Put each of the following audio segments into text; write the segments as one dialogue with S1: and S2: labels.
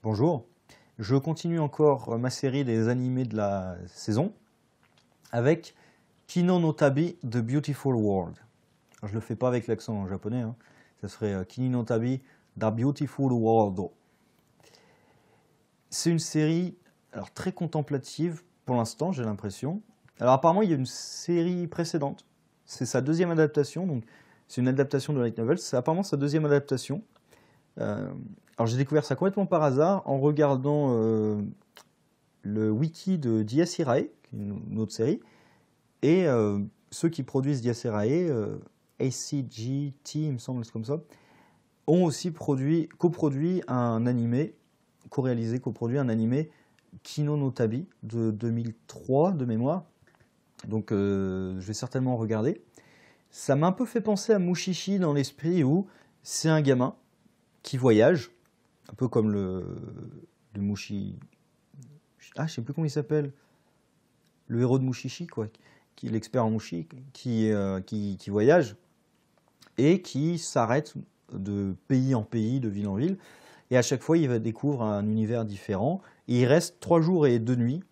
S1: Bonjour, je continue encore ma série des animés de la saison avec Kino no Tabi The Beautiful World. Alors, je ne le fais pas avec l'accent japonais, hein. Ça serait Kino no Tabi The Beautiful World. C'est une série très contemplative pour l'instant, j'ai l'impression. Alors apparemment il y a une série précédente, c'est sa deuxième adaptation, donc c'est une adaptation de light novel, c'est apparemment sa deuxième adaptation. Alors j'ai découvert ça complètement par hasard en regardant le wiki de Dies Irae, qui est une autre série, et ceux qui produisent Dies Irae, ACGT, il me semble, c'est comme ça, ont aussi coproduit un animé, coproduit un animé Kino no Tabi de 2003 de mémoire. Donc je vais certainement regarder. Ça m'a un peu fait penser à Mushishi dans l'esprit où c'est un gamin qui voyage, un peu comme le Mushi... Ah, je sais plus comment il s'appelle. Le héros de Mushishi, quoi. Qui est l'expert en Mushi, qui voyage et qui s'arrête de pays en pays, de ville en ville. Et à chaque fois, il va découvrir un univers différent. Et il reste 3 jours et 2 nuits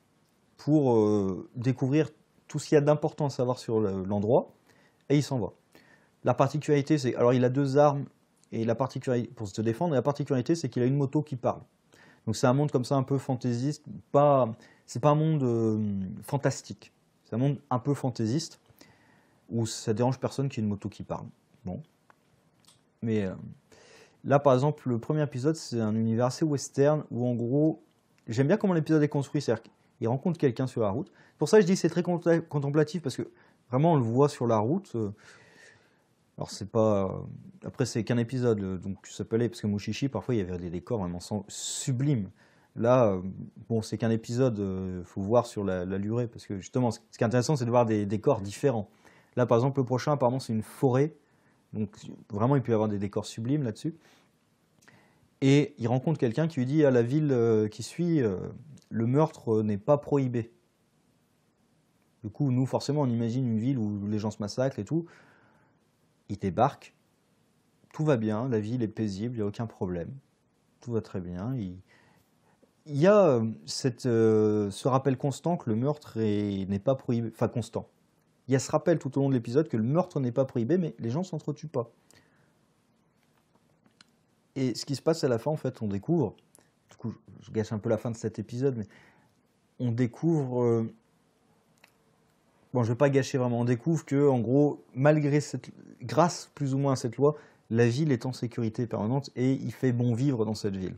S1: pour découvrir tout ce qu'il y a d'important à savoir sur l'endroit. Et il s'en va. La particularité, c'est... Alors, il a 2 armes et la particularité, pour se défendre. Et la particularité, c'est qu'il a une moto qui parle. Donc, c'est un monde comme ça, un peu fantaisiste. C'est pas un monde fantastique. C'est un monde un peu fantaisiste où ça dérange personne qu'il y ait une moto qui parle. Bon. Mais... là, par exemple, le premier épisode, c'est un univers assez western où, en gros, j'aime bien comment l'épisode est construit. C'est-à-dire qu'il rencontre quelqu'un sur la route. Pour ça, je dis que c'est très contemplatif parce que vraiment, on le voit sur la route. Alors, c'est pas. Après, c'est qu'un épisode, donc ça peut aller. Parce que Mushishi, parfois, il y avait des décors vraiment sublimes. Là, bon, c'est qu'un épisode, il faut voir sur la durée. Parce que justement, ce qui est intéressant, c'est de voir des décors différents. Là, par exemple, le prochain, apparemment, c'est une forêt. Donc vraiment, il peut y avoir des décors sublimes là-dessus. Et il rencontre quelqu'un qui lui dit à la ville qui suit, le meurtre n'est pas prohibé. Du coup, nous, forcément, on imagine une ville où les gens se massacrent et tout. Il débarque, tout va bien, la ville est paisible, il n'y a aucun problème. Tout va très bien. Il y a ce rappel constant que le meurtre n'est pas prohibé, enfin constant. Il y a ce rappel tout au long de l'épisode que le meurtre n'est pas prohibé, mais les gens ne s'entretuent pas. Et ce qui se passe à la fin, en fait, on découvre, du coup, je gâche un peu la fin de cet épisode, mais on découvre, bon, je ne vais pas gâcher vraiment, on découvre que, en gros, grâce plus ou moins à cette loi, la ville est en sécurité permanente et il fait bon vivre dans cette ville.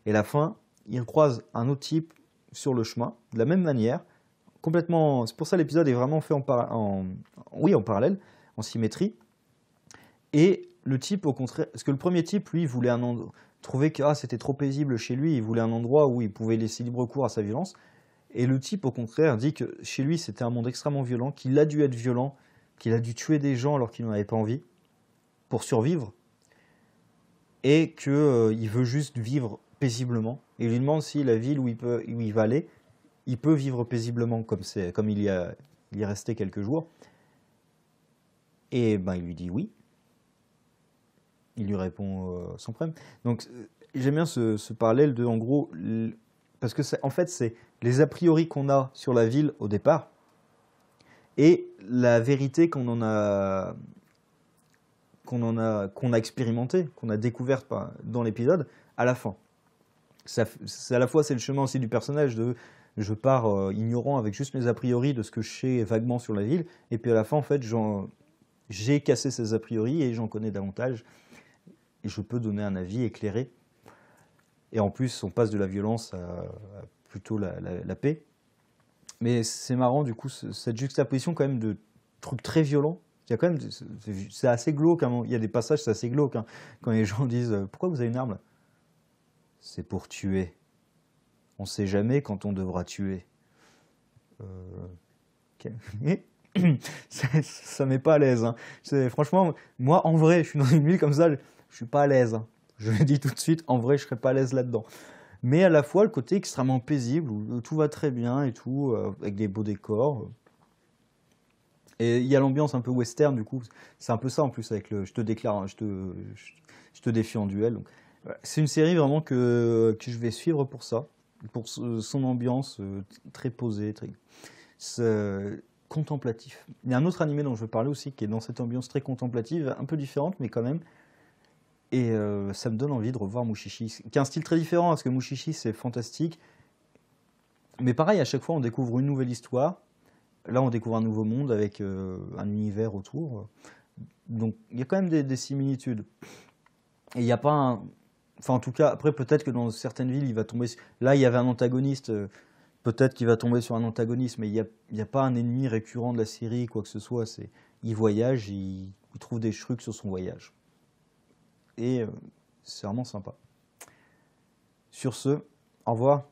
S1: Et à la fin, il croise un autre type sur le chemin, de la même manière, complètement. C'est pour ça que l'épisode est vraiment fait en parallèle, en symétrie. Et le type, au contraire, parce que le premier type, lui, voulait trouvait que c'était trop paisible chez lui, il voulait un endroit où il pouvait laisser libre cours à sa violence. Et le type, au contraire, dit que chez lui, c'était un monde extrêmement violent, qu'il a dû être violent, qu'il a dû tuer des gens alors qu'il n'en avait pas envie, pour survivre, et qu'il veut juste vivre paisiblement. Et il lui demande si la ville où il va aller, il peut vivre paisiblement comme il y est resté quelques jours. Et ben, il lui dit oui. Il lui répond sans problème. Donc j'aime bien ce parallèle de, en gros, parce que en fait, c'est les a priori qu'on a sur la ville au départ et la vérité qu'on a expérimenté, qu'on a découverte dans l'épisode à la fin. C'est à la fois, c'est le chemin aussi du personnage de je pars ignorant avec juste mes a priori de ce que je sais vaguement sur la ville, et puis à la fin, en fait, j'ai cassé ces a priori et j'en connais davantage, et je peux donner un avis éclairé. Et en plus, on passe de la violence à plutôt la paix. Mais c'est marrant, du coup, cette juxtaposition quand même de trucs très violents. Il y a quand même, c'est assez glauque, hein. Il y a des passages, c'est assez glauque, hein, quand les gens disent « Pourquoi vous avez une arme ?» C'est pour tuer. On ne sait jamais quand on devra tuer. Ça ne met pas à l'aise, hein. Franchement, moi, en vrai, je suis dans une ville comme ça, je ne suis pas à l'aise, hein. Je le dis tout de suite, en vrai, je ne serais pas à l'aise là-dedans. Mais à la fois, le côté extrêmement paisible, où tout va très bien et tout, avec des beaux décors. Et il y a l'ambiance un peu western, du coup. C'est un peu ça, en plus, avec le « je te déclare, je te défie en duel ». Donc, Ouais, c'est une série vraiment que je vais suivre pour ça, pour son ambiance très posée, contemplatif. Il y a un autre animé dont je veux parler aussi qui est dans cette ambiance très contemplative, un peu différente mais quand même. Et ça me donne envie de revoir Mushishi, qui a un style très différent parce que Mushishi c'est fantastique. Mais pareil, à chaque fois on découvre une nouvelle histoire. Là on découvre un nouveau monde avec un univers autour. Donc il y a quand même des similitudes. Et il n'y a pas un... Enfin en tout cas, après peut-être que dans certaines villes il va tomber... Là il y avait un antagoniste, peut-être qu'il va tomber sur un antagoniste, mais il y a pas un ennemi récurrent de la série, quoi que ce soit. Il voyage, il trouve des trucs sur son voyage. Et c'est vraiment sympa. Sur ce, au revoir.